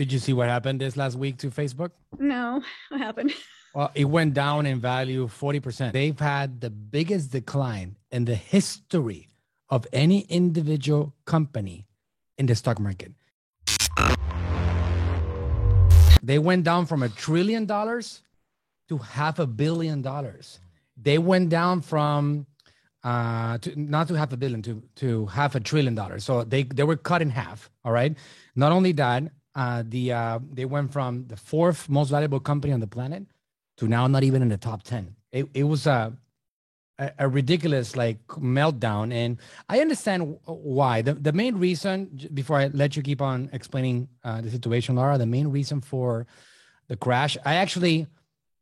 Did you see what happened this last week to Facebook? No, what happened? Well, it went down in value 40%. They've had the biggest decline in the history of any individual company in the stock market. They went down from $1 trillion to $500 million. They went down from not to $500 million to $500 billion. So they were cut in half. All right. Not only that, they went from the fourth most valuable company on the planet to now not even in the top 10. It was a ridiculous like meltdown. And I understand why. The main reason, before I let you keep on explaining the situation, Laura, the main reason for the crash,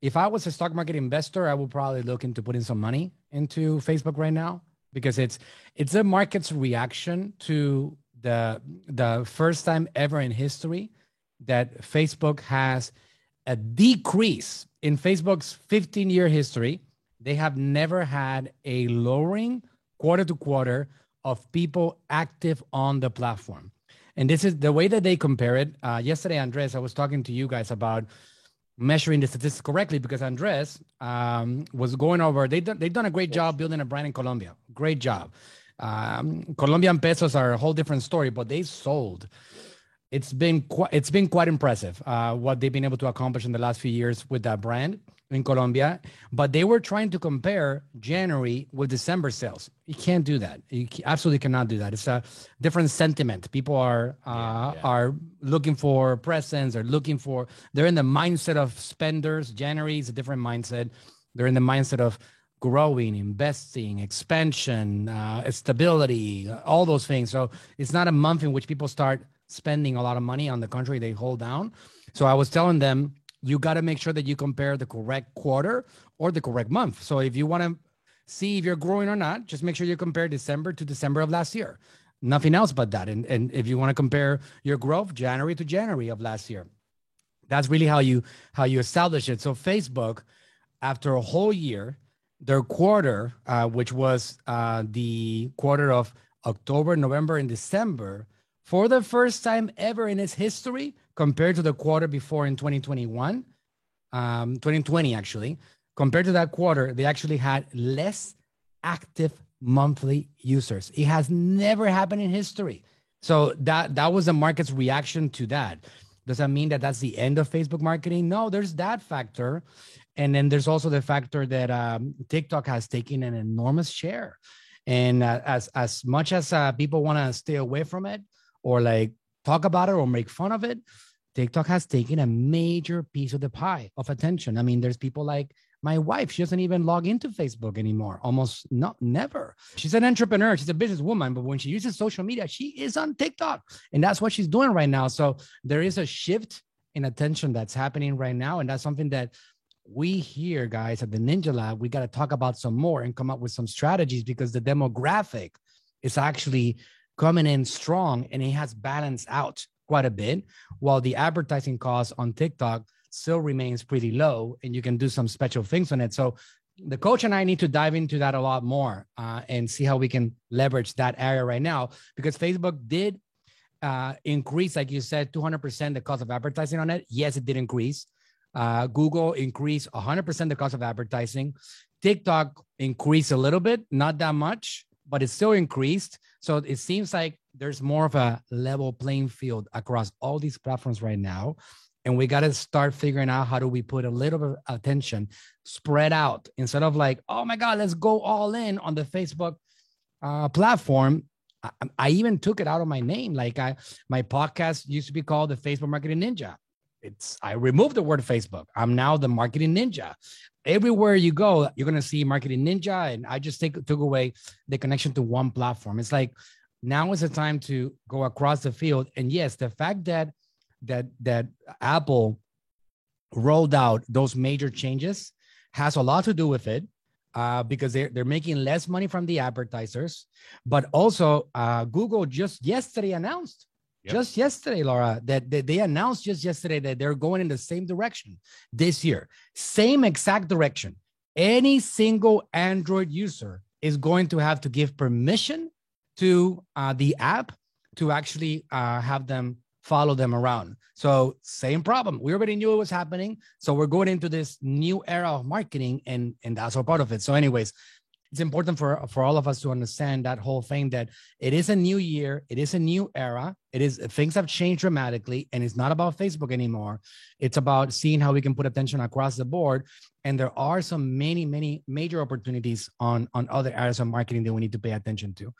if I was a stock market investor, I would probably look into putting some money into Facebook right now, because it's the market's reaction to the first time ever in history that Facebook has a decrease in Facebook's 15-year history. They have never had a lowering quarter to quarter of people active on the platform. And this is the way that they compare it. Yesterday, Andres, I was talking to you guys about measuring the statistics correctly, because Andres was going over, they've done a great job building a brand in Colombia. Great job. Colombian pesos are a whole different story, but they sold. It's been quite impressive what they've been able to accomplish in the last few years with that brand in Colombia. But they were trying to compare January with December sales. You can't do that. You absolutely cannot do that. It's a different sentiment. People are looking for presents, or they're in the mindset of spenders. January is a different mindset. They're in the mindset of growing, investing, expansion, stability, all those things. So it's not a month in which people start spending a lot of money. On the contrary, they hold down. So I was telling them, you got to make sure that you compare the correct quarter or the correct month. So if you want to see if you're growing or not, just make sure you compare December to December of last year. Nothing else but that. And if you want to compare your growth, January to January of last year, that's really how you establish it. So Facebook, after a whole year, their quarter, which was the quarter of October, November, and December, for the first time ever in its history, compared to the quarter before in 2020 actually, compared to that quarter, they actually had less active monthly users. It has never happened in history. So that was the market's reaction to that. Does that mean that that's the end of Facebook marketing? No, there's that factor. And then there's also the factor that TikTok has taken an enormous share. And as much as people want to stay away from it, or like talk about it or make fun of it, TikTok has taken a major piece of the pie of attention. I mean, there's people like my wife. She doesn't even log into Facebook anymore. Never. She's an entrepreneur. She's a businesswoman, but when she uses social media, she is on TikTok. And that's what she's doing right now. So there is a shift in attention that's happening right now. And that's something that we here, guys, at the Ninja Lab, we got to talk about some more and come up with some strategies, because the demographic is actually coming in strong, and it has balanced out quite a bit, while the advertising cost on TikTok still remains pretty low, and you can do some special things on it. So the coach and I need to dive into that a lot more and see how we can leverage that area right now, because Facebook did increase, like you said, 200% the cost of advertising on it. Yes, it did increase. Google increased 100% the cost of advertising. TikTok increased a little bit, not that much, but it still increased. So it seems like there's more of a level playing field across all these platforms right now. And we got to start figuring out how do we put a little bit of attention spread out, instead of like, oh my God, let's go all in on the Facebook platform. I even took it out of my name. Like my podcast used to be called the Facebook Marketing Ninja. I removed the word Facebook. I'm now the Marketing Ninja. Everywhere you go, you're going to see Marketing Ninja. And I just took away the connection to one platform. It's like, now is the time to go across the field. And yes, the fact that Apple rolled out those major changes has a lot to do with it, because they're making less money from the advertisers. But also Google just yesterday announced, just yesterday, Laura, that they announced just yesterday that they're going in the same direction this year. Same exact direction. Any single Android user is going to have to give permission to the app to actually have them follow them around. So same problem. We already knew it was happening. So we're going into this new era of marketing, and that's all part of it. So anyways, it's important for all of us to understand that whole thing, that it is a new year. It is a new era. Things have changed dramatically, and it's not about Facebook anymore. It's about seeing how we can put attention across the board. And there are some many major opportunities on other areas of marketing that we need to pay attention to.